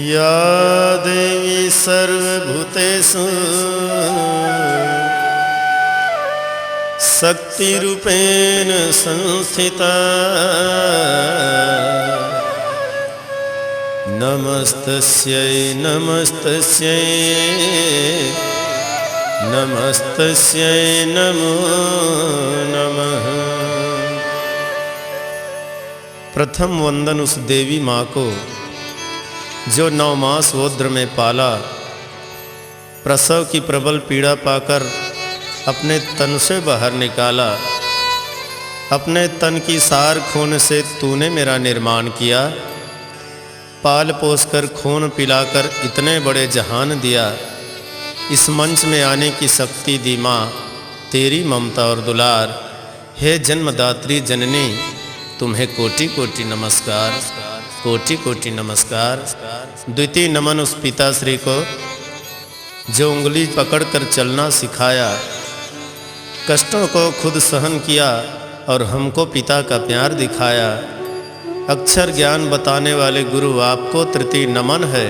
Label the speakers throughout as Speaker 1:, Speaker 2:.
Speaker 1: या देवी सर्वभूतेषु शक्तिरूपेण संस्थिता नमस्तस्यै नमस्तस्यै नमस्तस्यै नमो नमः। प्रथम वंदन उस देवी माँ को जो 9 मास रौद्र में पाला, प्रसव की प्रबल पीड़ा पाकर अपने तन से बाहर निकाला। अपने तन की सार खून से तूने मेरा निर्माण किया, पाल पोस कर खून पिलाकर इतने बड़े जहान दिया। इस मंच में आने की शक्ति दी माँ, तेरी ममता और दुलार। हे जन्मदात्री जननी, तुम्हें कोटि कोटि नमस्कार, कोटि कोटि नमस्कार। द्वितीय नमन उस पिताश्री को जो उंगली पकड़कर चलना सिखाया, कष्टों को खुद सहन किया और हमको पिता का प्यार दिखाया। अक्षर ज्ञान बताने वाले गुरु आपको तृतीय नमन है।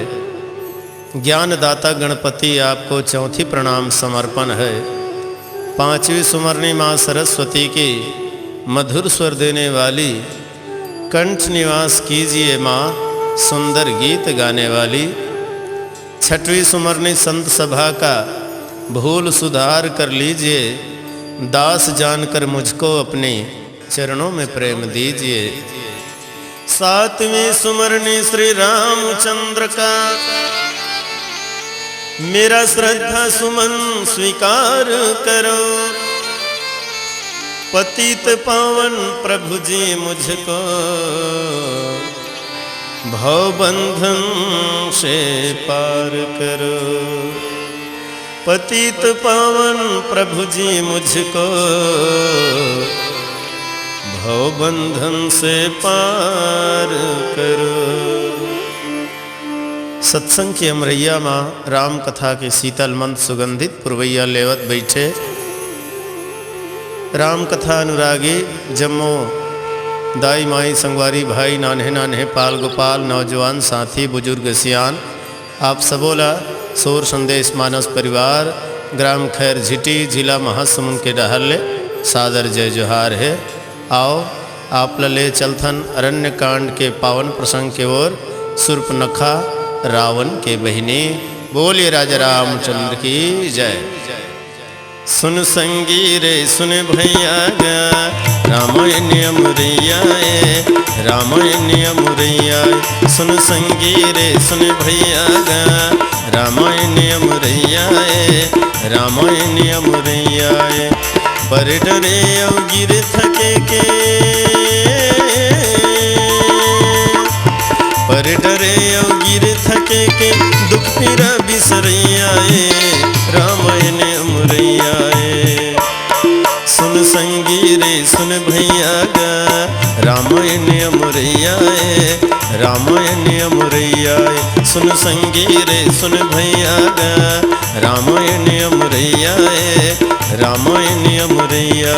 Speaker 1: ज्ञानदाता गणपति आपको चौथी प्रणाम समर्पण है। 5वीं सुमरनी माँ सरस्वती की मधुर स्वर देने वाली, कंठ निवास कीजिए माँ सुंदर गीत गाने वाली। 6वीं सुमरनी संत सभा का भूल सुधार कर लीजिए, दास जानकर मुझको अपने चरणों में प्रेम दीजिए। 7वीं सुमरनी श्री रामचंद्र का मेरा श्रद्धा सुमन स्वीकार करो। पतित पावन प्रभु जी मुझको भवबंधन से पार करो। पतित पावन प्रभु जी मुझको भवबंधन से पार करो। सत्संग की अमरैया माँ राम कथा के शीतल मंद सुगंधित पुरवैया लेवत बैठे। राम कथा अनुरागी जम्मो दाई माई संगवारी भाई नान्हे नान्हे पाल गोपाल नौजवान साथी बुजुर्ग सियान, आप सबोला सोर संदेश मानस परिवार ग्राम खैर झिटी जिला महासमुंद के डहले सादर जय जोहार है। आओ आप ले चलथन अरण्य कांड के पावन प्रसंग के ओर। सुर्पनखा रावण के बहिनी, बोलिए राजा रामचंद्र की जय। सुन संगी रे सुन भैया गा, रामायण अमरैया रामायण अमरैया। सुन संगी रे सुन भैया गा, रामायण अमरैया रामायण अमरैया। पर डरे और गिर थके के, पर डरे और गिर थके के दुख पीरा बिसरैया रामायण अमरैया। सुन संगी रे सुन भैया गा, रामायण अमरैया रामायण अमरैया। सुन संगी रे सुन भैया गा, रामायण अमरैया रामायण अमरैया।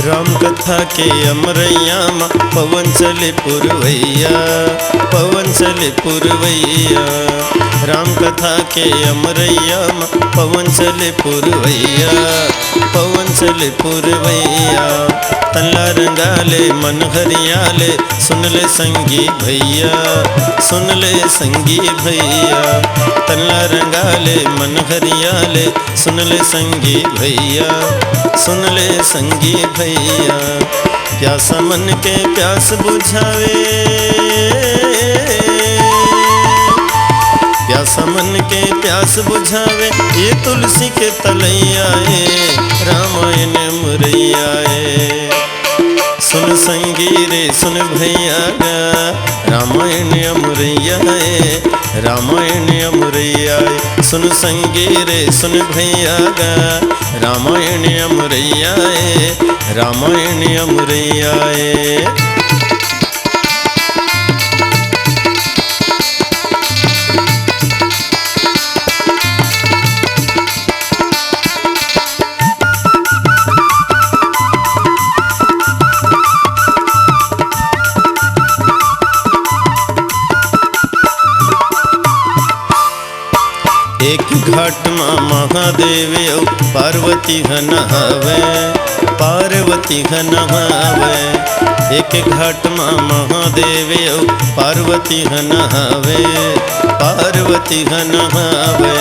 Speaker 1: राम कथा के अमरैया माँ पवन चले पुरवैया, पवन चले पुरवैया। राम कथा के अमरैया पवन चले पुरवैया, पवन चले पुरवैया। तल्ला रंगाले मन हरियाले, सुन ले संगी भैया, सुन ले संगी भैया। तल्ला रंगाले मन हरियाले, सुन ले संगी भैया, सुन ले संगी भैया। प्यासा मन के प्यास बुझावे, प्यासा मन के प्यास बुझावे, ये तुलसी के तलैया रामायण मुरैया। सुन संगी रे सुन भैया गा, रामायण अमुरैया रामायण अमुरैया। सुन संगी रे सुन भैया गा, रामायण अमुरैया रामायण अमुरैया। एक घाट माँ महादेव पार्वती नहावे, पार्वती नहावे। एक घाट माँ महादेव पार्वती नहावे, पार्वती नहावे।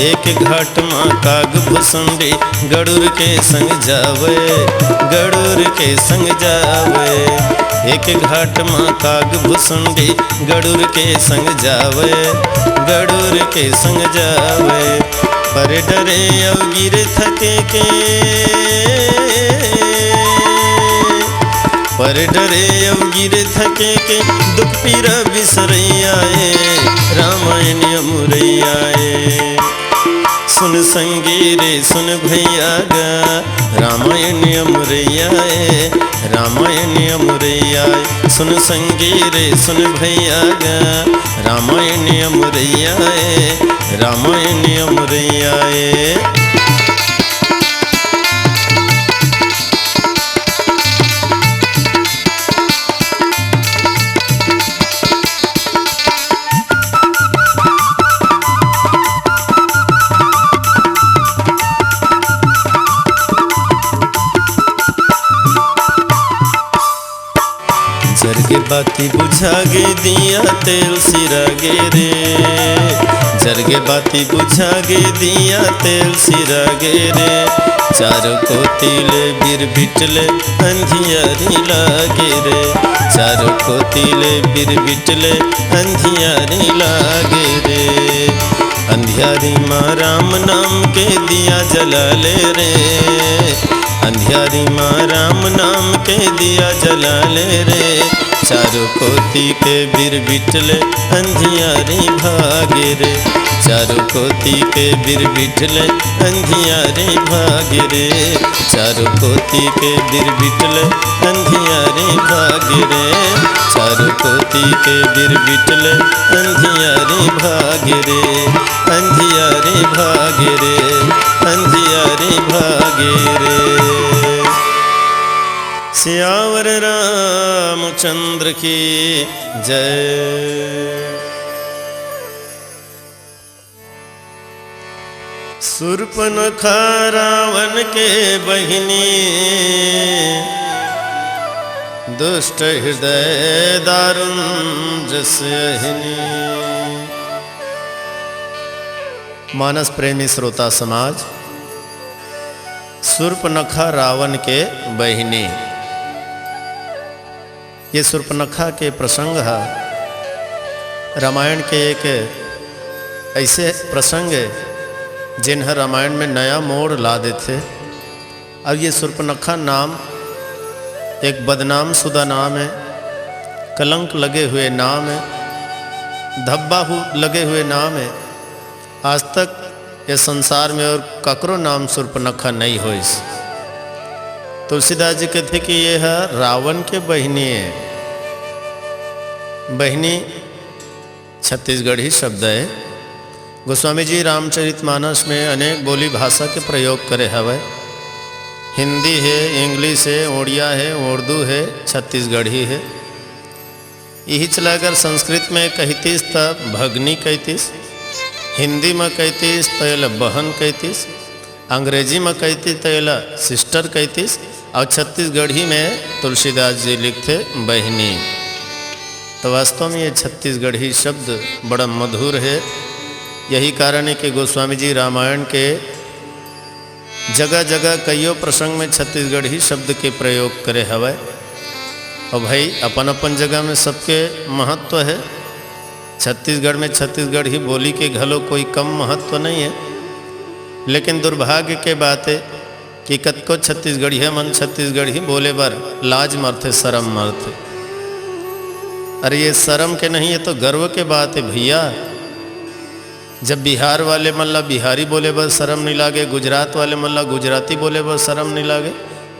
Speaker 1: एक घाट माँ काग भुसुंडी गरुड़ के संग जावे, गरुड़ के संग जावे। एक घाट माँ काग भुसुंडी गरुड़ के संग जावे, गरुड़ के संग जावे। पर डरे और गिर थके के, पर डरे और गिर थके के, दुख पीरा बिसरैया रामायण अमुरैया। सुन संगी रे सुन भैया गा, रामायण अमुरैया रामायण अमुरैया। सुन संगी रे सुन भैया गा, रामायण अमुरैया रामायण अमुरैया। जरगे बाती बुझागे दिया तेल सिरागे रे, जरगे बाती बुझागे दिया तेल सिरागे रे। चारों को तिले बिर बिटले अंधियारी लागे रे, चारों को तिले बिर बिटले अंधियारी लागे रे। अंधियारी माँ राम नाम के दिया जला ले रे, अंधियारी माँ राम नाम के दिया जला ले रे। चारों कोती के बिर बिटले अंधियारी भागे रे, चारों कोती के बिर बिटले अंधियारी भागे रे। चारों कोती के बिर बिटले अंधियारी भागे रे, चारों कोती के बिर बिटले अंधियारी भागे रे, अंधियारी भागे रे, अंधियारी भागे रे। सियावर रामचंद्र की जय। शूर्पणखा रावण के बहिनी, दुष्ट हृदय दारुण जस अहिनी। मानस प्रेमी श्रोता समाज, शूर्पणखा रावण के बहिनी, ये शूर्पणखा के प्रसंग है रामायण के एक ऐसे प्रसंग है जिन्हें रामायण में नया मोड़ ला देते। अब ये शूर्पणखा नाम एक बदनाम शुदा नाम है, कलंक लगे हुए नाम है, धब्बा लगे हुए नाम है। आज तक ये संसार में और ककरो नाम शूर्पणखा नहीं हो। तुलसीदास जी कहते कि ये है रावण के बहिनी है। बहिनी छत्तीसगढ़ी शब्द है। गोस्वामी जी रामचरितमानस में अनेक बोली भाषा के प्रयोग करे हवे। हिंदी है, इंग्लिश है, ओडिया है, उर्दू है, छत्तीसगढ़ी है। यही चला अगर संस्कृत में कहतीस तब भगनी कहतीस, हिंदी में कहतीस तो ये बहन कहतीस, अंग्रेजी में कहती तो ये सिस्टर कहतीस, और छत्तीसगढ़ी में तुलसीदास जी लिखते बहनी। तो वास्तव में ये छत्तीसगढ़ी शब्द बड़ा मधुर है। यही कारण है कि गोस्वामी जी रामायण के जगह जगह कईयों प्रसंग में छत्तीसगढ़ी शब्द के प्रयोग करे हवै। और भाई अपन अपन जगह में सबके महत्व है। छत्तीसगढ़ में छत्तीसगढ़ी बोली के घलो कोई कम महत्व नहीं है, लेकिन दुर्भाग्य के बात है कि कतको छत्तीसगढ़िया मन छत्तीसगढ़ी बोले बर लाज मरथे, शर्म मरथे। अरे ये शर्म के नहीं, ये तो गर्व के बात है भैया। जब बिहार वाले मल्ला बिहारी बोले बर शर्म नहीं लागे, गुजरात वाले मल्ला गुजराती बोले बर शर्म नहीं लागे,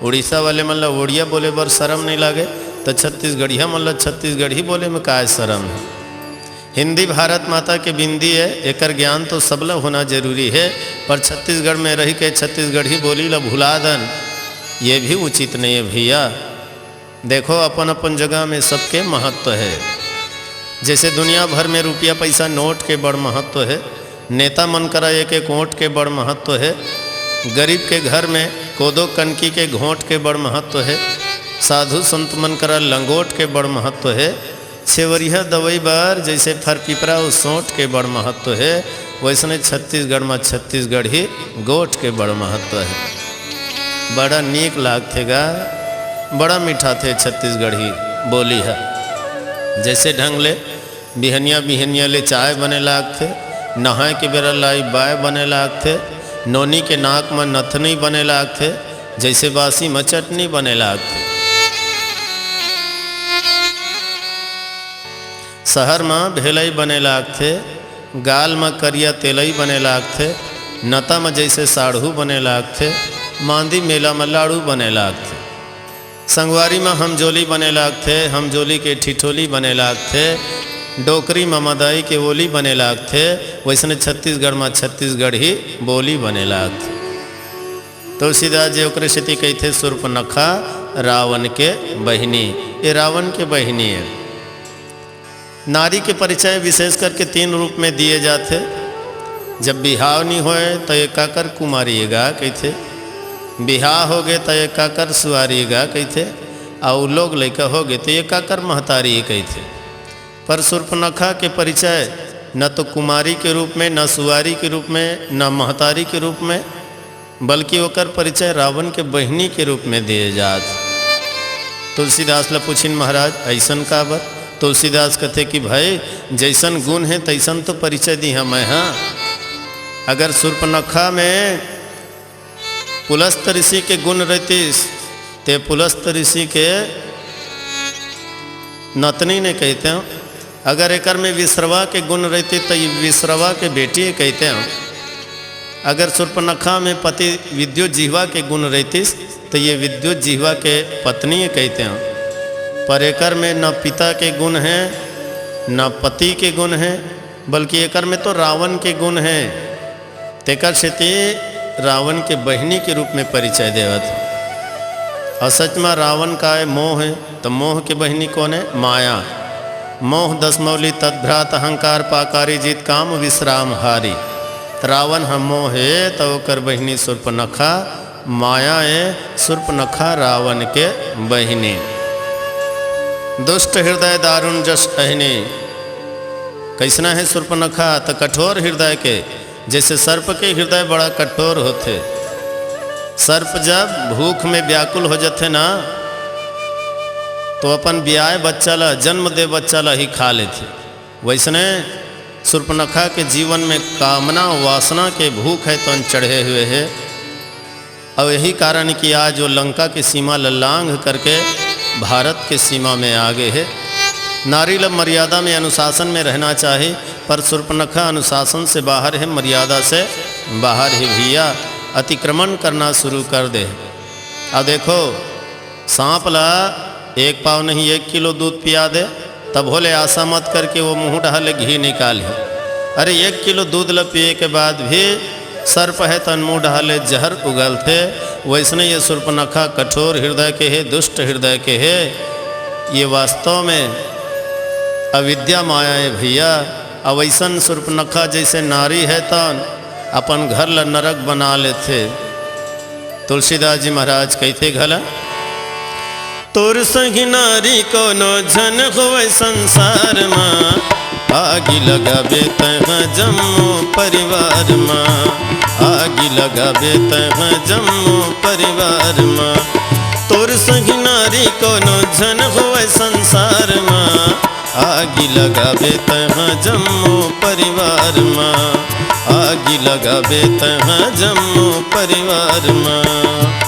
Speaker 1: उड़ीसा वाले मल्ला उड़िया बोले बर शर्म नहीं लागे, तो छत्तीसगढ़िया मल्ला छत्तीसगढ़ी बोले में काय शर्म है। हिंदी भारत माता के बिंदी है, एकर ज्ञान तो सबला होना जरूरी है, पर छत्तीसगढ़ में रह के छत्तीसगढ़ी बोली ला भुला दन, ये भी उचित नहीं है भैया। देखो अपन अपन जगह में सबके महत्व है। जैसे दुनिया भर में रुपया पैसा नोट के बड़ महत्व है, नेता मन करा एक एक ओट के बड़ महत्व है, गरीब के घर में कोदो कनकी के घोंट के बड़ महत्व है, साधु संत मन करा लंगोट के बड़ महत्व है, सेवरिया दवाई बार जैसे फर पिपरा उस सोंट के बड़ महत्व है, वैसने छत्तीसगढ़ में छत्तीसगढ़ी गोट के बड़ महत्व है। बड़ा नीक लागथेगा, बड़ा मीठा थे छत्तीसगढ़ी बोली है। जैसे ढंग ले बिहनिया बिहनिया ले चाय बने लागथे, नहाए के बेरा लाई बाय बने लागथे, नोनी के नाक में नथनी बने लागथे, जैसे बासी में चटनी बने लागथे। शहर में भेलई बने लागथे, गाल में करिया तेलई बने लागथे, नता में जैसे साढ़ू बने लागथे, मांदी मेला में लाड़ू बने लागथे, संगवारी में हमजोली बने लागथे, हमजोली के ठिठोली बने लागथे, डोकरी में मदाई के ओली बने लागथे, वैसने छत्तीसगढ़ में छत्तीसगढ़ी बोली बने लागथे। तुलसीदास जी ओकरे सेती कहथे सुर्पनखा रावण के बहिनी। ये रावण के बहिनी है। नारी के परिचय विशेष करके 3 रूप में दिए जाते। जब बिहाव नहीं होए तो ये काकर कुमारिएगा कहते, बिहाव हो गए तो ये काकर सुआरिएगा कहते, और लोग लड़का हो गए तो ये काकर महतारी कहते। पर सुर्पनखा के परिचय न तो कुमारी के रूप में, न सुआरी के रूप में, न महतारी के रूप में, बल्कि ओकर परिचय रावण के बहिनी के रूप में दिए जात। तुलसीदास ला पूछिन महाराज ऐसन का बर? तुलसीदास कहते कि भाई जैसन गुण है तैसन तो परिचय दी हम। हाँ, अगर सुर्पनखा में पुलस्त ऋषि के गुण रहतीस ते पुलस्त ऋषि के नतनी ने कहते हैं। अगर एकर में विश्रवा के गुण रहते तो ये विश्रवा के बेटी कहते हैं। अगर सुर्पनखा में पति विद्युत जिह्वा के गुण रहतीस तो ये विद्युत जिह्वा के पत्नी कहते हैं। पर एकर में न पिता के गुण हैं न पति के गुण हैं, बल्कि एकर में तो रावण के गुण हैं। तेकर सेती रावण के बहिनी के रूप में परिचय देवत। और सच में रावण का है मोह है, तो मोह के बहिनी कौन है? माया। मोह 10 मौली तद्भ्रात अहंकार पाकारी जीत काम विश्राम हारी। रावण हम मोह है तो ओकर बहिनी सुर्पनखा माया है। सुर्पनखा रावण के बहिनी। दुष्ट हृदय दारुण जस अहिनी। कैसना है सुर्पनखा? तो कठोर हृदय के, जैसे सर्प के हृदय बड़ा कठोर होते। सर्प जब भूख में व्याकुल हो जाते ना तो अपन ब्याह बच्चा ला, जन्म दे बच्चा ला ही खा लेते। वैसने सुर्पनखा के जीवन में कामना वासना के भूख है तो चढ़े हुए है। और यही कारण कि आज वो लंका की सीमा लांघ करके भारत के सीमा में आगे है। नारी लब मर्यादा में अनुशासन में रहना चाहिए, पर सुर्पनखा अनुशासन से बाहर है, मर्यादा से बाहर ही भैया अतिक्रमण करना शुरू कर दे। अब देखो सांप ला 1 पाव नहीं 1 किलो दूध पिया दे, तब भोले आशा मत करके वो मुँह डाले घी निकाले। अरे 1 किलो दूध ला पिए के बाद भी सर्प है तन मुँह डाले जहर उगलते। वैसने ये सुर्पनखा कठोर हृदय के है, दुष्ट हृदय के है। ये वास्तव में अविद्या माया है भैया। अब वैसन सुर्पनखा जैसे नारी है तन अपन घर ला नरक बना लेते। तुलसीदास जी महाराज कहते घला तोर संगी नारी कोनो झन होवे संसार माँ, आगी लगाबे तह जम्मू परिवार माँ, आगी लगाबे तह जम्मू परिवार माँ। तोर संगी नारी कोनो झन होवे संसार माँ, आगी लगाबे तह जम्मू परिवार माँ, आगी लगाबे तह जम्मू परिवार माँ।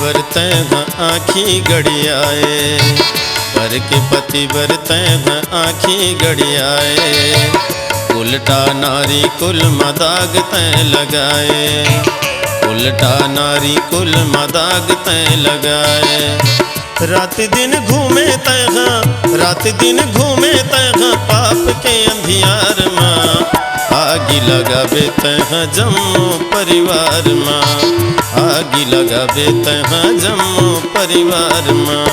Speaker 1: बरते आँखी गड़ियाए, पर के पति बरते आँखी गड़ियाए, उल्टा नारी कुल मदाग तय लगाए, उल्टा नारी कुल मदाग तय लगाए। रात दिन घूमे तह, रात दिन घूमे तह पाप के अंधियार माँ, आगी लगाबे तह जम्मू परिवार माँ, आगी लगाबे तह जम्मू परिवार माँ।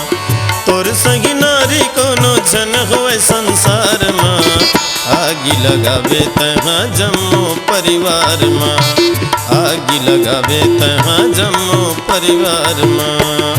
Speaker 1: तोर संगी नारी कोनो झन होए संसार माँ, आगी लगाबे तह जम्मू परिवार माँ, आगी लगाबे तह जम्मू परिवार माँ।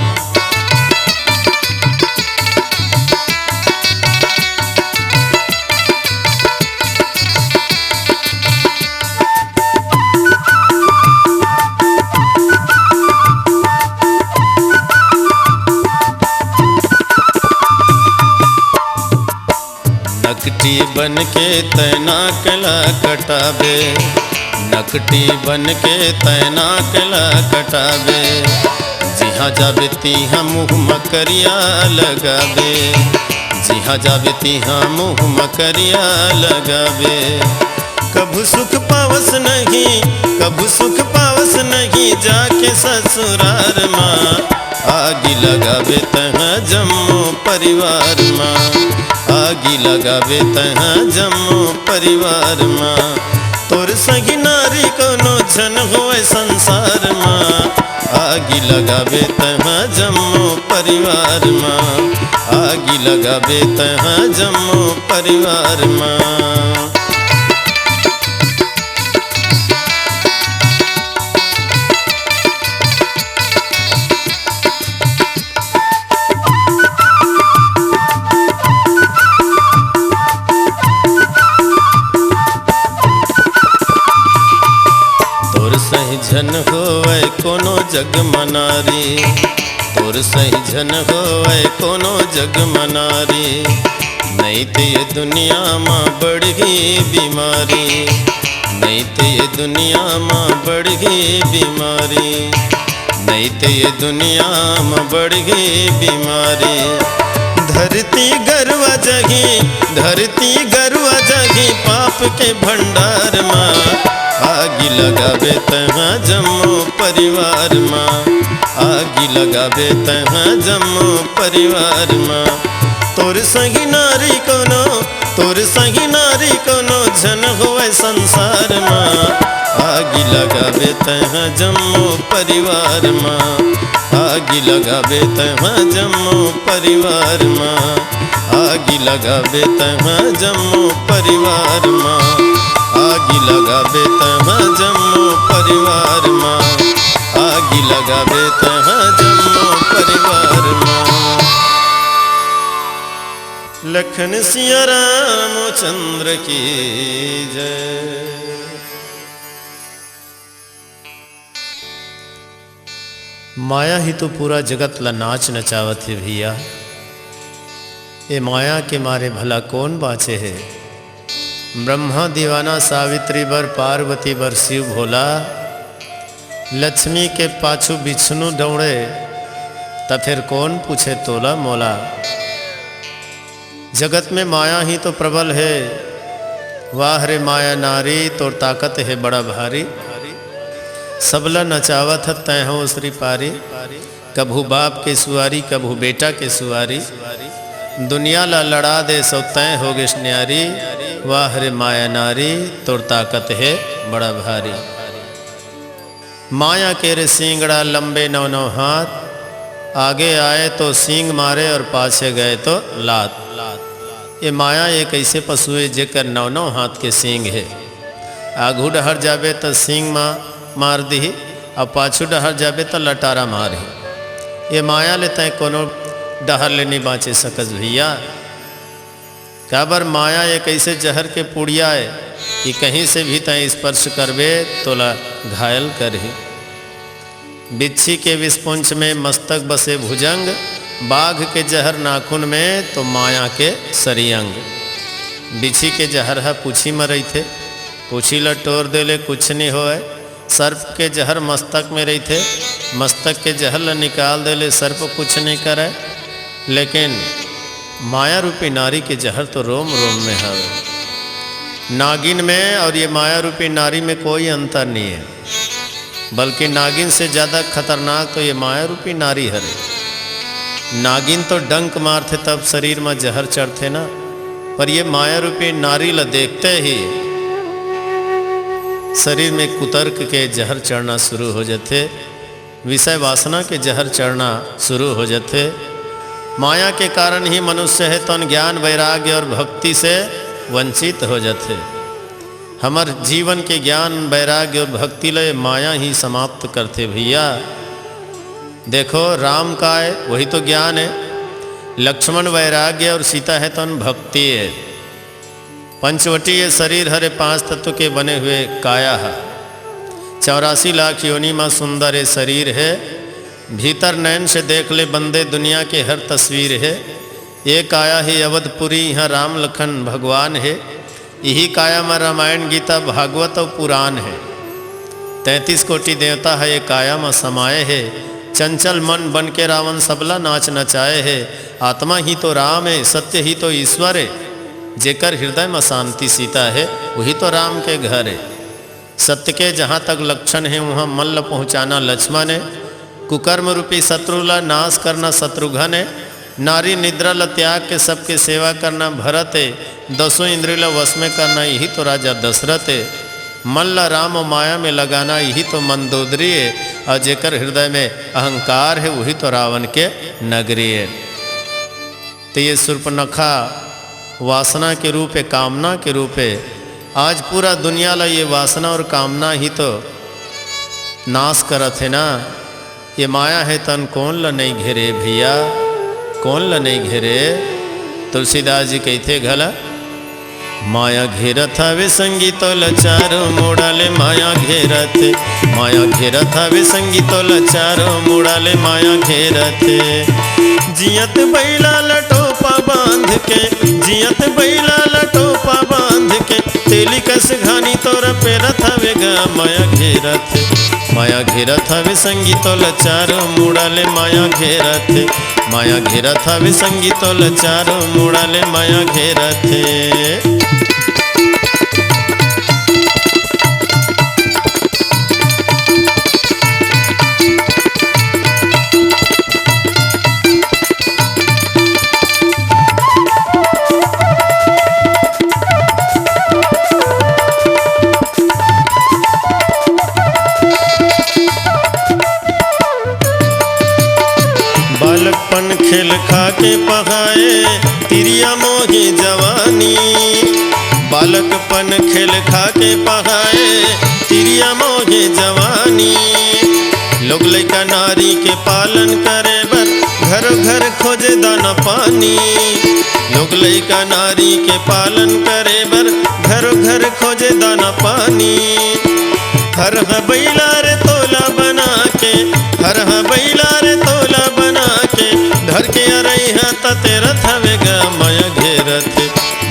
Speaker 1: नकटी बन के तैना कला कटाबे, नकटी बन के तैना कला कटाबे, जिहाँ जाबे तिहाँ मुँह मकरिया लगाबे, जिहाँ जाबे तिहाँ मुँह मकरिया लगाबे। कभू सुख पावस नहीं, कभू सुख पावस नहीं जाके ससुरार माँ, आगी लगाबे तह जम्मू परिवार माँ, आगी लगाबे तह जम्मू परिवार माँ। तोर संगी नारी कोनो झन होए संसार माँ, आगी लगाबे तह जम्मू परिवार माँ, आगी लगाबे तह जम्मू परिवार माँ। झन होवे कोनो जग मनारी, तोर सही झन होवे कोनो जग मनारी, नहीं तो ये दुनिया माँ बढ़ गई बीमारी, नहीं तो ये दुनिया माँ बढ़ गई बीमारी, नहीं तो ये दुनिया माँ बढ़ गई बीमारी। धरती गरुआ जगी, धरती गरुआ जगी पाप के भंडार माँ, आगी लगाबे तह जम्मू परिवार माँ, आगी लगाबे तह जम्मू परिवार माँ। तोर संगी नारी कोनो, तोर संगी नारी कोनो झन होए संसार माँ, आगी लगाबे तह जम्मू परिवार माँ, आगी लगाबे तह जम्मू परिवार माँ, आगी लगाबे तह जम्मू परिवार माँ, आगी लगाबे तह जम्मू परिवार माँ, आगी लगाबे तह जम्मू परिवार माँ। लखन सिया रामचंद्र की जय। माया ही तो पूरा जगत ला नाच नचावत है भैया, ये माया के मारे भला कौन बाचे है। ब्रह्मा दीवाना, सावित्री बर, पार्वती बर शिव भोला, लक्ष्मी के पाछू विष्णु दौड़े, तब फिर कौन पूछे तोला मोला। जगत में माया ही तो प्रबल है, वाह रे माया नारी तोर ताकत है बड़ा भारी, सबला नचावत तय हो श्री पारी। कभू बाप के सुआरी कभू बेटा के सुआरी, दुनिया ला लड़ा दे सो तय हो गे न्यारी। वाह रे माया नारी तोर ताकत है बड़ा भारी। माया के रे सींगड़ा लंबे 9-9 हाथ, आगे आए तो सींग मारे और पाछे गए तो लात। ये माया एक ऐसे पशु है जेकर 9-9 हाथ के सींग है। आगू डहर जाबे तो सींग मार दी और पाछू डहर जाबे तो लटारा मारी। ये माया ले तय कोनो डहर ले नहीं बाँचे सकस भैया। काबर माया एक ऐसे जहर के पुड़िया है कि कहीं से भी तय स्पर्श करबे तो ला घायल करही। बिच्छी के विस्पुंछ में मस्तक बसे भुजंग, बाघ के जहर नाखून में तो माया के सरियंग। बिच्छी के जहर है पूछी मरई थे, पूछी ला टोर देले कुछ नहीं होए। सर्प के जहर मस्तक में रही थे, मस्तक के जहर ला निकाल देले सर्प कुछ नहीं करे। लेकिन माया रूपी नारी के जहर तो रोम रोम में है। नागिन में और ये माया रूपी नारी में कोई अंतर नहीं है, बल्कि नागिन से ज़्यादा खतरनाक तो ये माया रूपी नारी है। नागिन तो डंक मारते तब शरीर में जहर चढ़ते ना, पर ये माया रूपी नारी ला देखते ही शरीर में कुतर्क के जहर चढ़ना शुरू हो जाते, विषय वासना के जहर चढ़ना शुरू हो जाते। माया के कारण ही मनुष्य है तन ज्ञान वैराग्य और भक्ति से वंचित हो जाते। हमार जीवन के ज्ञान वैराग्य और भक्ति लय माया ही समाप्त करते भैया। देखो राम का है वही तो ज्ञान है, लक्ष्मण वैराग्य और सीता है तो भक्ति है। पंचवटी ये शरीर हरे 5 तत्व के बने हुए काया है। 84 लाख योनि में सुंदर ये शरीर है। भीतर नयन से देख ले बंदे दुनिया के हर तस्वीर है। ये काया ही अवधपुरी, यहाँ राम लखन भगवान है। यही काया में रामायण गीता भागवत और पुराण है। 33 कोटि देवता है ये काया में समाये है। चंचल मन बन के रावण सबला नाच नचाए है। आत्मा ही तो राम है, सत्य ही तो ईश्वर है। जेकर हृदय में शांति सीता है वही तो राम के घर है। सत्य के जहाँ तक लक्षण है वहाँ मल्ल पहुँचाना लक्ष्मण है। कुकर्म रूपी शत्रु ला नाश करना शत्रुघ्न है। नारी निद्रा ला त्याग के सबके सेवा करना भरत है। 10 इंद्रिय ला वश में करना यही तो राजा दशरथ है। मन ला राम और माया में लगाना यही तो मंदोदरी है। और जेकर हृदय में अहंकार है वही तो रावण के नगरी है। तो ये शूर्पणखा वासना के रूप है, कामना के रूप है। आज पूरा दुनिया ला ये वासना और कामना ही तो नाश करत है ना। ये माया है तन कौन ला नहीं घेरे भैया, कौन ला नहीं घेरे। तुलसीदास जी कहते घला, माया घेरत हवे संगीतो लचारो मोड़ाले माया घेरत। माया घेरत हवे संगीतो लचारो मोड़ाले माया घेरत। जियत बैला लटोपा बांध के, जियत बैला लटोपा बांध के, तेली कस घानी तोर पेरत हवे गा माया घेरत। माया घेरत हवे संगीतो लचारो मोड़ाले माया घेरत। माया घेरत हवे संगीतो लचारो मोड़ाले माया घेरत। बालकपन खेल खा के पढ़ाए तिरिया मोही जवानी। बालकपन खेल खा के पढ़ाए तिरिया मोही जवानी। लोग लइका नारी के पालन करे बर घर घर खोजे दाना पानी। लोग लइका नारी के पालन करे बर घर घर खोजे दाना पानी। हर बैला रे तोला बना के, हर बैला रे तोला बना के, धर के अरई तेरा थवे गा माया घेरत।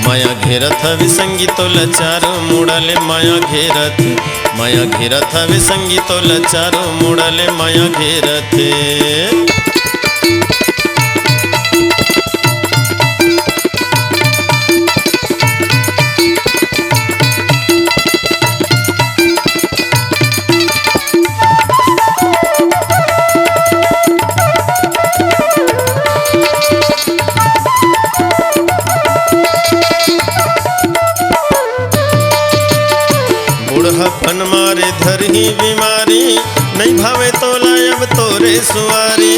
Speaker 1: माया घेरत हवे संगीतो लचारो मुड़ाले माया घेरत। माया घेरत हवे संगीतो लचारो मुड़ाले माया घेरत। धरही बीमारी, नहीं भावे तोला अब तोरे सुवारी।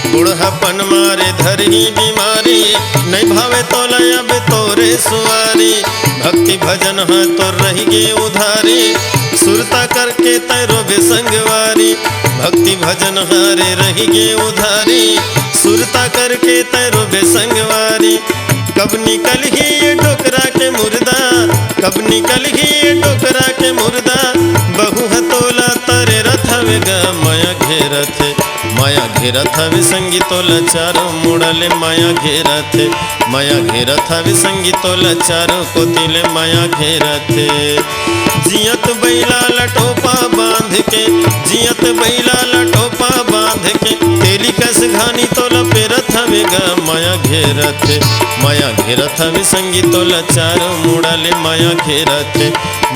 Speaker 1: बुढ़ापन मारे धरही बीमारी, नहीं भावे तोला अब तोरे सुवारी। भक्ति भजन है तो रही गे उधारी, सुरता करके तैरो बेसंगवारी। भक्ति भजन हारे रही गे उधारी, सुरता करके तैरो बेसंगवारी। कब निकल ही ये डोकरा के मुर्दा, कब निकल ही ये डोकरा के मुर्दा। बहु हतोला तारे रथवेगा माया घेरत, माया घेरत हवे संगीतोला चारों मुड़ले माया घेरत। माया घेरत हवे संगीतोला चारों कोतिले माया घेरत। जियत बैला लटोपा बांध के, जियत बैला लटोपा बांध के। तेली कस घानी तोला पेरत हवेगा माया घेरत। माया घेरत हवे संगीतोला चारों मुड़ले माया घेरत।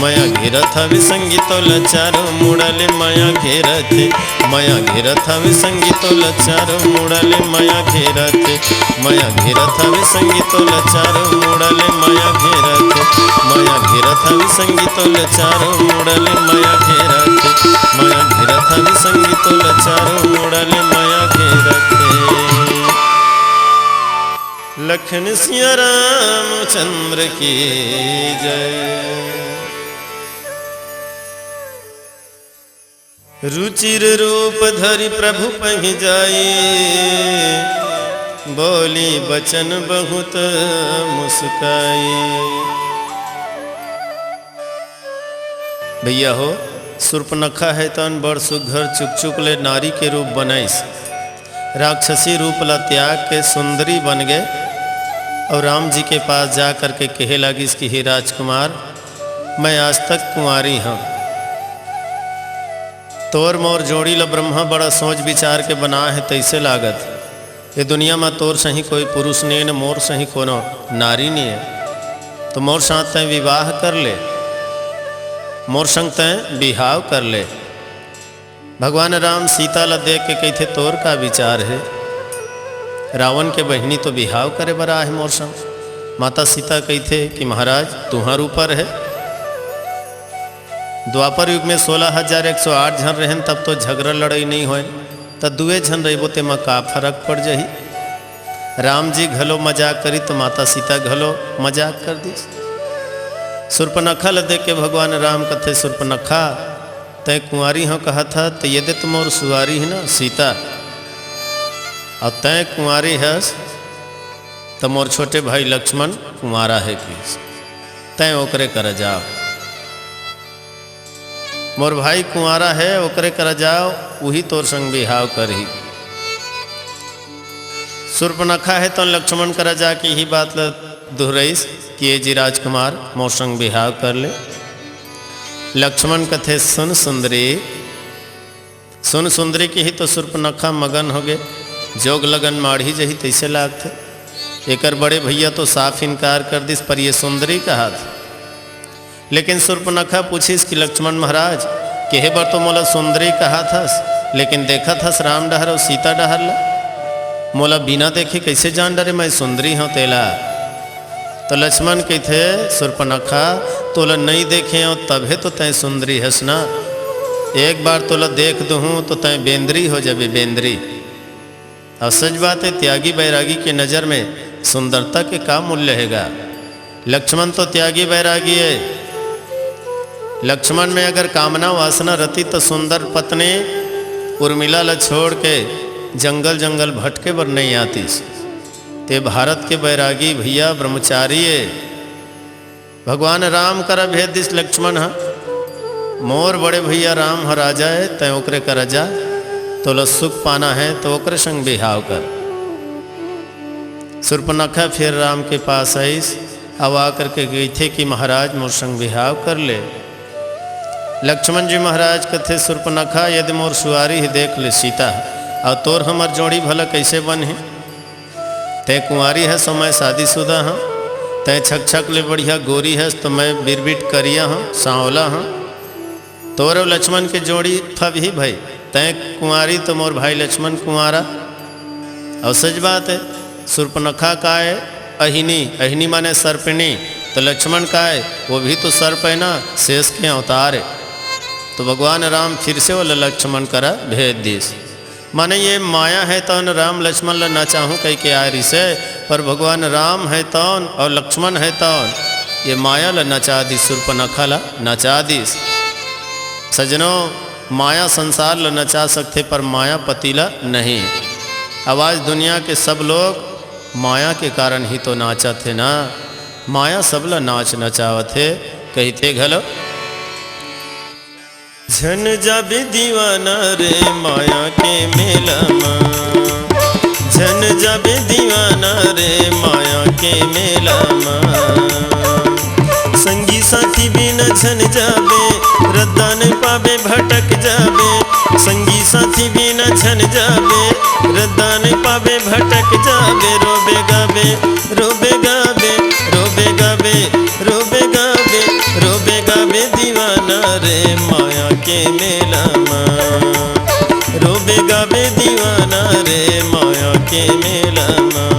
Speaker 1: माया घेरत हवे संगीतोला चारों मुड़ले माया घेरत। माया घेरत हवे संगीतोला चारों मुड़ले माया घेरत। माया घेरत हवे संगीतोला चारों मुड़ले माया घेरत। माया घेरत हवे संगीतोला चारों मुड़ले माया घेरत। माया घेरत हवे संगीतोला चारों मुड़ले माया घेरत। लखन सिया रामचंद्र की जय। रुचिर रूप धरि प्रभु पहि जाई, बोली बचन बहुत मुस्काई। भैया हो, सुर्पनखा है तन बड़ सुघर चुक चुक ले नारी के रूप बनाइस। राक्षसी रूप ला त्याग के सुंदरी बन गए और राम जी के पास जा कर के कहे लगी इसकी हे राजकुमार, मैं आज तक कुंवारी हूँ। तोर मोर जोड़ी ला ब्रह्मा बड़ा सोच विचार के बना है तैसे लागत। ये दुनिया में तोर सही कोई पुरुष नहीं न मोर सही कोनो नारी नहीं है। तो मोर साथ तय विवाह कर ले, मोर संग तय बिहाव कर ले। भगवान राम सीता ला देख के कही थे तोर का विचार है। रावण के बहनी तो बिहाव करे बरा है मोर संग। माता सीता कही थे कि महाराज तुम्हार ऊपर है। द्वापर युग में 16,108 जन रहन तब तो झगड़ा लड़ाई नहीं होए, तब दुए जन रही बोते में का फर्क पड़ जाही। राम जी घलो मजाक करी तो माता सीता घलो मजाक कर दी। सुर्पनखा ल देख के भगवान राम कथे सुर्पनखा तय कुंवारी हाँ कहा था, तो ये दे तुम और सुवारी है ना सीता, और तय कुंवारी है तो मोर छोटे भाई लक्ष्मण कुंवारा है कि तय ओकरे कर जाओ। मोर भाई कुंवारा है ओकरे कर जाओ, वही तोर संग बिहाव करही। सुर्पनखा है तो लक्ष्मण कर जा की ही बात दोहराइस कि ये जी राजकुमार मोर संग बिहाव कर ले। लक्ष्मण कथे सुन सुंदरी, सुन सुंदरी की ही तो सुर्पनखा मगन हो गए। जोग लगन माढ़ी जही तैसे लागते। एकर बड़े भैया तो साफ इनकार कर दिस पर ये सुंदरी कहा था। लेकिन सुर्पनखा पूछिस कि लक्ष्मण महाराज केहे बार तो मोला सुंदरी कहा था, लेकिन देखा था राम डहर और सीता डहर ला। मोला बिना देखे कैसे जान डरे मैं सुंदरी हूँ तेला। तो लक्ष्मण कही थे सुर्पनखा तोला नहीं देखे हो तभे तो तय सुंदरी हस ना। एक बार तोला देख दूँ तो तय बेंद्री हो जाबे बेंद्री। और सच बात है त्यागी बैरागी के नज़र में सुंदरता के का मूल्य हैगा। लक्ष्मण तो त्यागी बैरागी है। लक्ष्मण में अगर कामना वासना रहती तो सुंदर पत्नी उर्मिला ला छोड़ के जंगल जंगल भटके पर नहीं आती। ते भारत के बैरागी भैया ब्रह्मचारी है। भगवान राम कर भेद दिस लक्ष्मण हा मोर बड़े भैया राम हा राजा है तय ओकरे कर जा। तो ला सुख पाना है तो ओकरे संग बिहाव कर। सुर्पनखा फिर राम के पास आई, अब आकर के गई थे कि महाराज मोर संग बिहाव कर ले। लक्ष्मण जी महाराज कथे सुर्पनखा यदि मोर सुआरी ही देख ले सीता, और तोर हमर जोड़ी भला कैसे बन है। तय कुंवारी है सो मैं शादीशुदा हाँ, तय छक छक ले बढ़िया गोरी है तो मैं बिरबिट करिया हाँ सांवला हाँ। तोर और लक्ष्मण के जोड़ी फब ही भाई, तय कुंवारी तो मोर भाई लक्ष्मण कुंवारा। और सच बात है सुर्पनखा का है अहिनी, अहिनी माने सर्पिणी, तो लक्ष्मण का है वो भी तो सर्प है ना, शेष के अवतार है। तो भगवान राम फिर से वो लक्ष्मण करा भेज दिस। माने ये माया है तौन राम लक्ष्मण ल न चाहूँ कह के आ रही से, पर भगवान राम है तौन और लक्ष्मण है तौन ये माया ल नचा दी, सुर्पनखा ला नचा दिस। सजनों, माया संसार ल नचा सकते पर माया पतिला नहीं। आवाज़ दुनिया के सब लोग माया के कारण ही तो नाचा थे ना, माया सबला नाच नचावत है। कहते घलो झन जाबे दीवाना रे माया के मेला माँ, झन जाबे दीवाना रे माया के मेला माँ। संगी साथी बिना झन जाबे रद्दा नहीं पाबे भटक जाबे, संगी साथी बिना झन जाबे रद्दा नहीं पाबे भटक जाबे। रोबे गाबे रोबे गाबे रोबे गाबे रोबे गाबे रोबे गाबे दीवाना रे माया के मेला माँ, रोबे गाबे दीवाना रे माया के मेला माँ।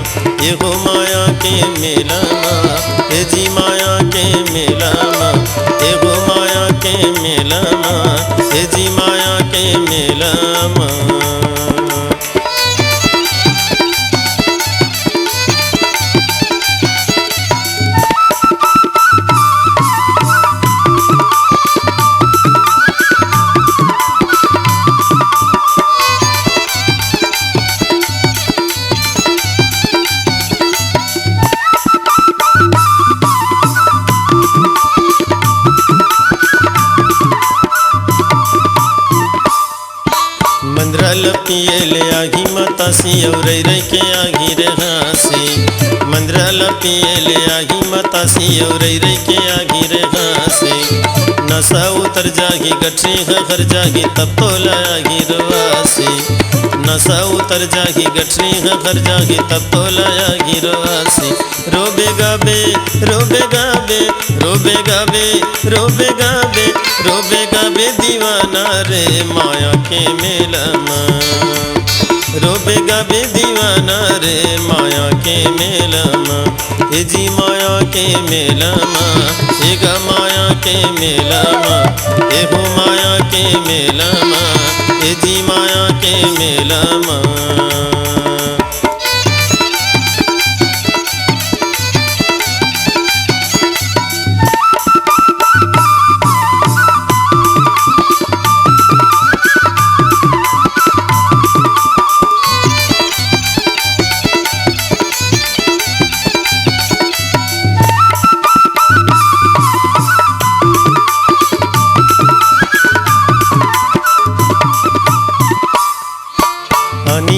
Speaker 1: ये हो माया के मेला माँ, ये जी माया के मेला माँ, ये हो माया के मेला माँ, ये जी माया के मेला माँ। पिए ले आगी मतासी और रह के आगी रे घासी, मंद्रल पिए ले आगी मतासी और रह के आगी रे घासी। नशा उतर जागी गठरी घर जागी तब तो लागी रवासी, नशा उतर जागी गठरी घर जागी तब तो लागी रवासी। रोबे गाबे रोबे गाबे रोबे गाबे रोबे गाबे रोबे गाबे दीवाना रे माया के मेला माँ, रोबे गाबे दीवाना रे माया के मेला माँ। ए जी माया के मेला माँ, ए गा माया के मेला माँ, ए हो माया के मेला माँ, ए जी माया के मेला माँ।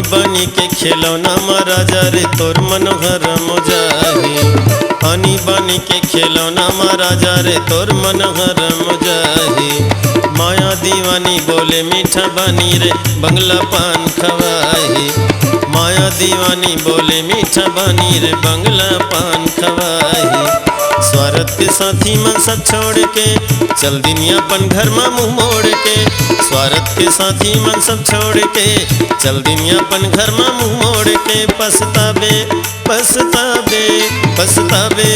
Speaker 1: बनी के खिलौना महाराजा रे तोर मनोहर मोजाही, हनी बनी के खिलौना महाराजा रे तोर मनोहर मोजाही। माया दीवानी बोले मीठा बानी रे बंगला पान खवाही, माया दीवानी बोले मीठा बानी रे बंगला पान खवाही। स्वार्थ के साथी मन सब छोड़ के चल दिनियापन घर में मुँह मोड़ के, स्वार्थ के साथी मन सब छोड़ के चल दिनियापन घर में मुँह मोड़ के। पछतावे पछतावे पछतावे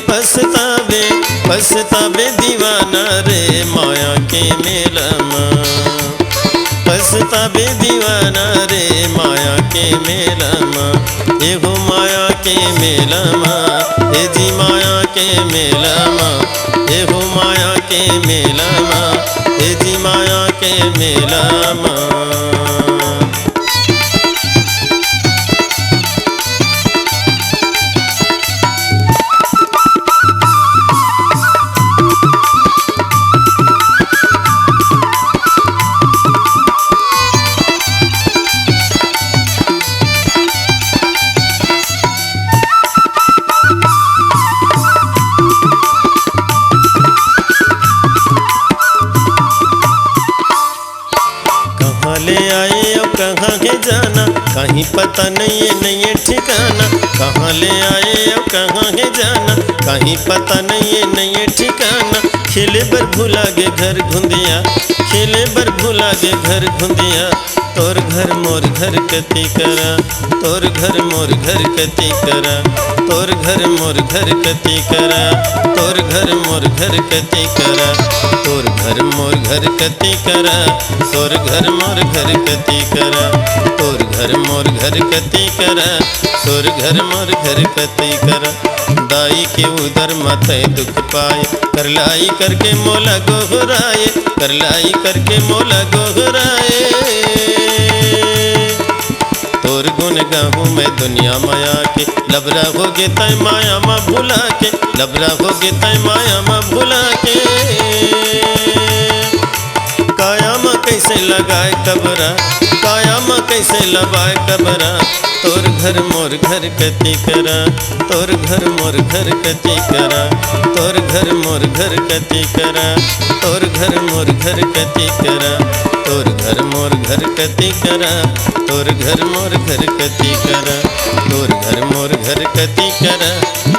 Speaker 1: पछतावे पछतावे दीवाना रे माया के मेला माँ, पछतावे दीवाना रे माया के मेला माँ। एगो माया के मेला माँ, ए जी माया के मेला माँ, एगो माया के मेला माँ, ए जी माया के मेला माँ। ले आए और कहाँ के जाना कहीं पता नहीं है नहीं है ठिकाना, कहाँ ले आए और कहाँ के जाना कहीं पता नहीं है नहीं है ठिकाना। खेले बर भुला गे घर घुंदिया, खेले बर भुला गे घर घुंदिया, तोर घर मोर घर कति करा, तोर घर मोर घर कति करा, तोर घर मोर घर कति करा, तोर घर मोर घर कति करा, तोर घर मोर घर कति करा, तोर घर मोर घर कति करा, तोर घर मोर घर कति करा, तोर घर मोर घर कति करा। दाई के उदर माथे दुख पाए, करलाई करके मोला गोहराए, करलाई करके मोला गोहराए। तोर गुण गाहूँ मैं दुनिया माया के, लबरा होगे तय माया मा भुला के, लबरा होगे तय माया मा भुला के। काया मा कैसे लगाए कबरा, काया मा कैसे लगाए कबरा, तोर घर मोर घर कति करा, तोर घर मोर घर कति करा, तोर घर मोर घर कति करा, तोर घर मोर घर कति करा, तोर घर मोर घर कति करा, तोर घर मोर घर कति करा, तोर घर मोर घर कति करा,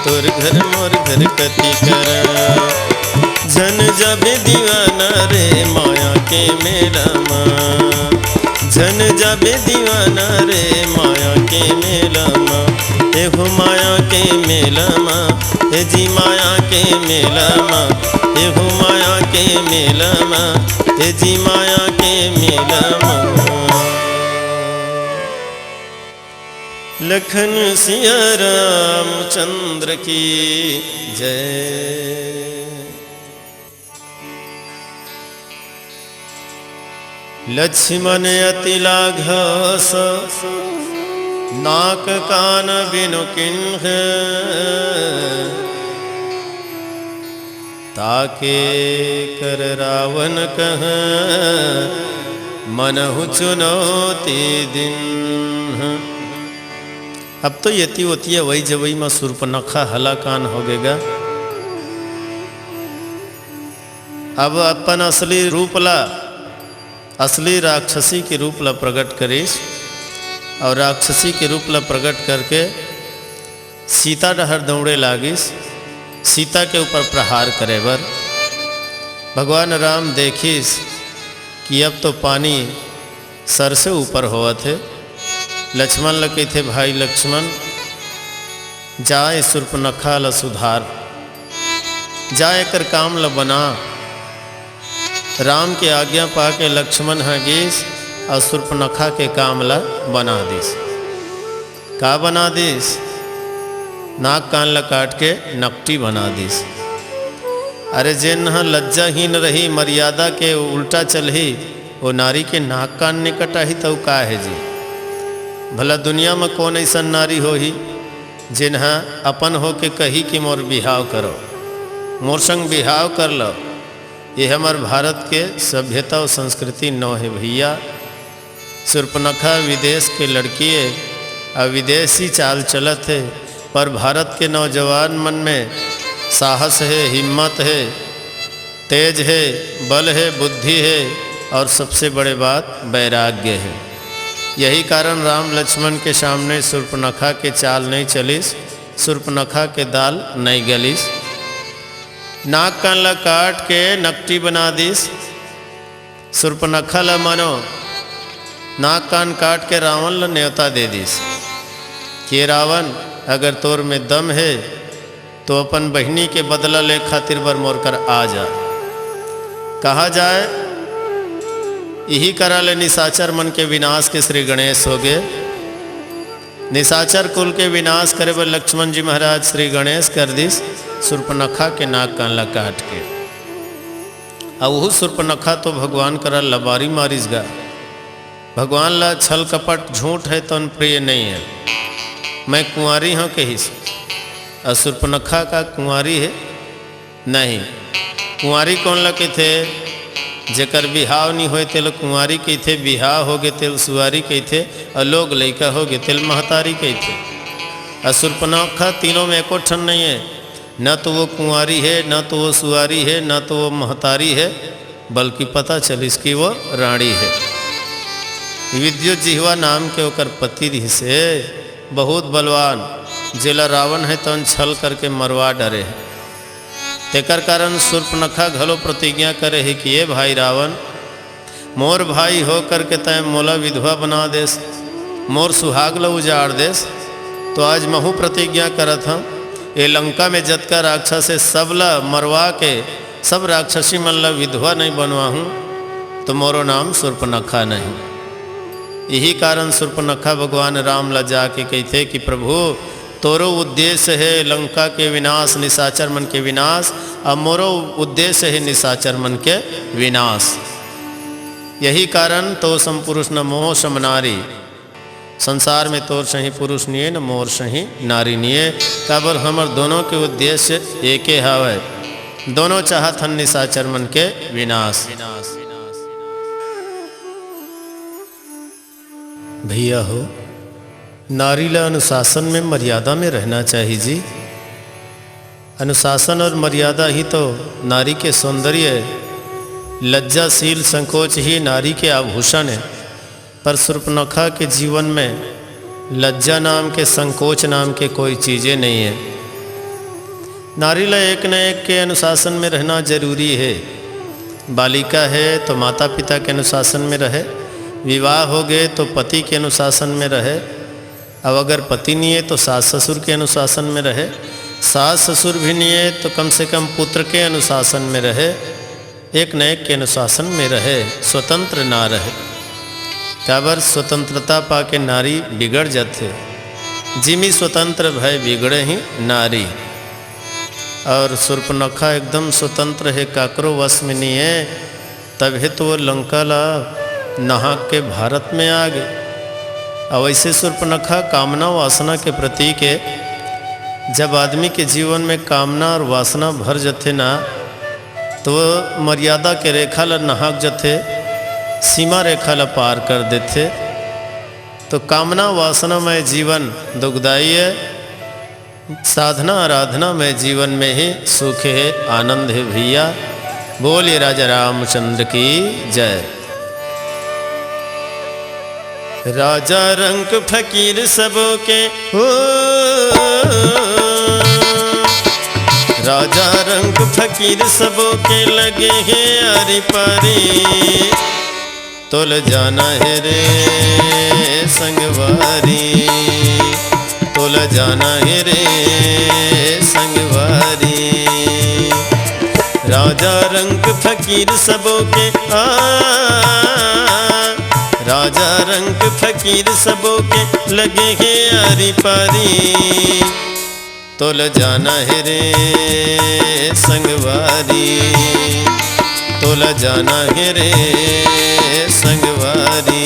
Speaker 1: तोर घर मोर घर कति करा। जन जाबे दीवाना रे माया के मेला माँ, जन जाबे दीवाना रे माया के मेला माँ, एहो माया के मेला माँ, ए जी माया के मेला माँ, एहो माया के मेला माँ, ए जी माया के मेला माँ। लखन सिया रामचंद्र की जय। लक्ष्मण अति लाघस, नाक कान बिनु किन्ह, ताके कर रावण कह, मनहु चुनौती दिन। अब तो यति होती है वही जवई में सुर्पनखा हला कान हो गएगा। अब अपन असली रूप ला, असली राक्षसी के रूप ला प्रकट करीस, और राक्षसी के रूप ला प्रकट करके सीता डहर दौड़े लागिस, सीता के ऊपर प्रहार करे बर। भगवान राम देखिस कि अब तो पानी सर से ऊपर हुआ थे। लक्ष्मण लगे थे, भाई लक्ष्मण जाए सुर्पनखा ला सुधार, जाए कर काम ला बना। राम के आज्ञा पाके लक्ष्मण हगीस और सुर्पनखा के काम ला बना दिस। का बना दिस? नाक कान ला काट के नकटी बना दिस। अरे जेन लज्जाहीन रही, मर्यादा के उल्टा चलही, वो नारी के नाक कान ने कटाही तो का है जी? भला दुनिया में कौन ऐसा नारी हो ही जिन्हा अपन हो के कही कि मोर बिहाव करो, मोर संग बिहाव कर लो। ये हमार भारत के सभ्यता और संस्कृति न है भैया। सुर्पनखा विदेश के लड़की है और विदेशी चाल चलत है, पर भारत के नौजवान मन में साहस है, हिम्मत है, तेज है, बल है, बुद्धि है, और सबसे बड़े बात वैराग्य है। यही कारण राम लक्ष्मण के सामने सुर्पनखा के चाल नहीं चलिस, सुर्पनखा के दाल नहीं गलिस। नाक कान ला काट के नकटी बना दिस। सुर्पनखा ला मानो नाक कान काट के रावण ला न्योता दे दिस कि रावण, अगर तोर में दम है तो अपन बहनी के बदला ले खातिर बर मोर कर आ जा। कहा जाए यही करा ले निशाचर मन के विनाश के श्री गणेश हो गए। निशाचर कुल के विनाश करे बर लक्ष्मण जी महाराज श्री गणेश कर दिस सुर्पनखा के नाक कान ला काट के। अब वह सुर्पनखा तो भगवान करा लबारी मारिस गा। भगवान ला छल कपट झूठ है तो प्रिय नहीं है। मैं कुंवारी हूँ कहिस, और सुर्पनखा का कुंवारी है नहीं। कुंवारी कौन लगे थे? जेकर बिहाव नहीं होए तेल कुंवारी कही थे, बिहाव हो गए तेल सुवारी कही थे, और लोग लड़का हो गए तेल महतारी कही थे। और सुर्पनखा तीनों में एको ठन नहीं है, न तो वो कुंवारी है, न तो वो सुवारी है, न तो वो महतारी है, बल्कि पता चल इसकी वो रानी है। विद्युत जिहवा नाम के ओकर पति रही से बहुत बलवान, जेला रावण है तन छल करके मरवा डरे है। तेकर कारण सुर्पनखा घलो प्रतिज्ञा करे है कि ये भाई रावण, मोर भाई हो कर के तय मोला विधवा बना देस, मोर सुहाग ल उजाड़ देस। तो आज महू प्रतिज्ञा करत हूँ ये लंका में जतका राक्षस है सब ला मरवा के सब राक्षसी मन ला विधवा नहीं बनवा हूँ, तो मोरो नाम शूर्पणखा नहीं। यही कारण शूर्पणखा भगवान राम ला जाके कहते कि प्रभु तोरो उद्देश्य है लंका के विनाश, निशाचर मन के विनाश, और मोरो उद्देश्य है निशाचर मन के विनाश। यही कारण तो सम पुरुष न मोह सम नारी, संसार में तोर सही पुरुष निये न मोर सही नारी निये। काबर हमर दोनों के उद्देश्य एक ही हवे, दोनों चाहत हन निशाचर मन के विनाश। भैया हो, नारी ला अनुशासन में मर्यादा में रहना चाहिए जी। अनुशासन और मर्यादा ही तो नारी के सौंदर्य है। लज्जाशील संकोच ही नारी के आभूषण है। पर शूर्पणखा के जीवन में लज्जा नाम के, संकोच नाम के कोई चीज़ें नहीं है। नारी ला एक न एक के अनुशासन में रहना जरूरी है। बालिका है तो माता पिता के अनुशासन में रहे, विवाह हो गए तो पति के अनुशासन में रहे, अब अगर पति नहीं है तो सास ससुर के अनुशासन में रहे, सास ससुर भी नहीं है तो कम से कम पुत्र के अनुशासन में रहे, एक न एक के अनुशासन में रहे, स्वतंत्र ना रहे। काबर स्वतंत्रता पाके नारी बिगड़ जाते, जिमी स्वतंत्र भय बिगड़े ही नारी। और शूर्पणखा एकदम स्वतंत्र है, काकरो वश में नहीं है, तभी तो वो लंका ला नहा के भारत में आ गए। और वैसे शूर्पणखा कामना वासना के प्रतीक है। जब आदमी के जीवन में कामना और वासना भर जाते ना, तो मर्यादा के रेखा ला नहाक जाते, सीमा रेखा ला पार कर देते। तो कामना वासना में जीवन दुखदाई है, साधना आराधना में जीवन में ही सुख है, आनंद है भैया। बोलिए राजा रामचंद्र की जय। राजा रंग फकीर सबों के हो, राजा रंग फकीर सबों के लगे हैं अरि पारी, तोल जाना है रे संगवारी, तोल जाना है रे संगवारी। राजा रंग फकीर सबों के राजा रंग फकीर सबों के लगे हैं आरी पारी, तोल जाना है रे संगवारी, तोल जाना है रे संगवारी।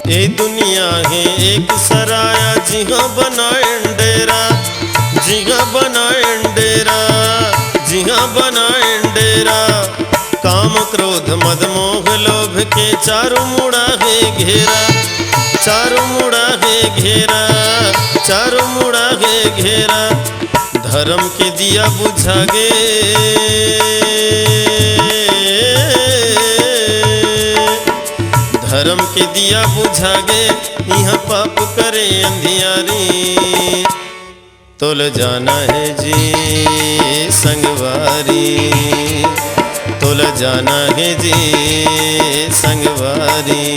Speaker 1: ये दुनिया है एक सराया, जिहा बनाए डेरा, जिहा बनाए डेरा, जिहा बनाए डेरा। काम क्रोध मद मोह लोभ के चारों मुड़ा है घेरा, चारों मुड़ा है घेरा, चारों मुड़ा है घेरा। धर्म के दिया बुझा गे, धर्म के दिया बुझा गे, यहाँ पाप करे अंधियारी, तोल जाना है जी संगवारी, तोल जाना है जी संगवारी।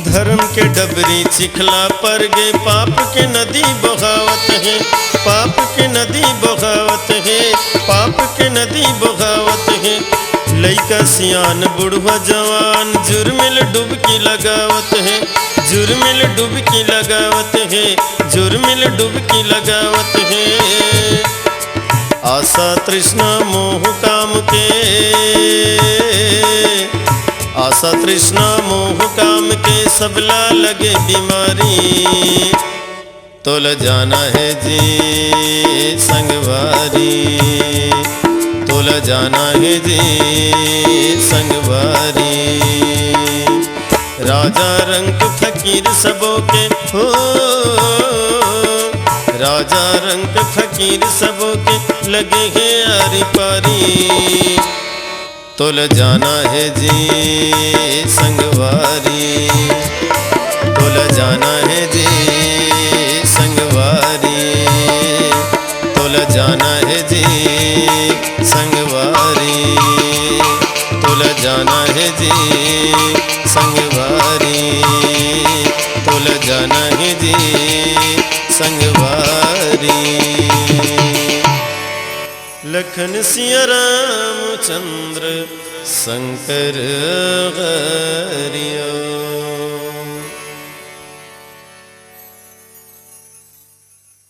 Speaker 1: धर्म के डबरी चिखला पर गे, पाप के नदी बगावत है, पाप के नदी बगावत है, पाप के नदी बगावत है। लइका सियान बुढ़वा जवान जुर्मिल डुबकी लगावत है, जुर्मिल डुबकी लगावत है, जुर्मिल डुबकी लगावत है। आशा तृष्णा मोह काम के, आशा तृष्णा मोह काम के सबला लगे बीमारी। तोल जाना है जी संगवारी, तोल जाना है जी संगवारी। राजा रंग फकीर सबों के हो, राजा रंग फकीर सबों के लगे हैं आरी पारी। तोल जाना है जी संगवारी, तोल जाना है जी संगवारी, तोल जाना है जी संगवारी, तोल जाना है जी संगवारी, तोल जाना है जी संगवारी। लखन सिया रामचंद्र शंकर गरिया।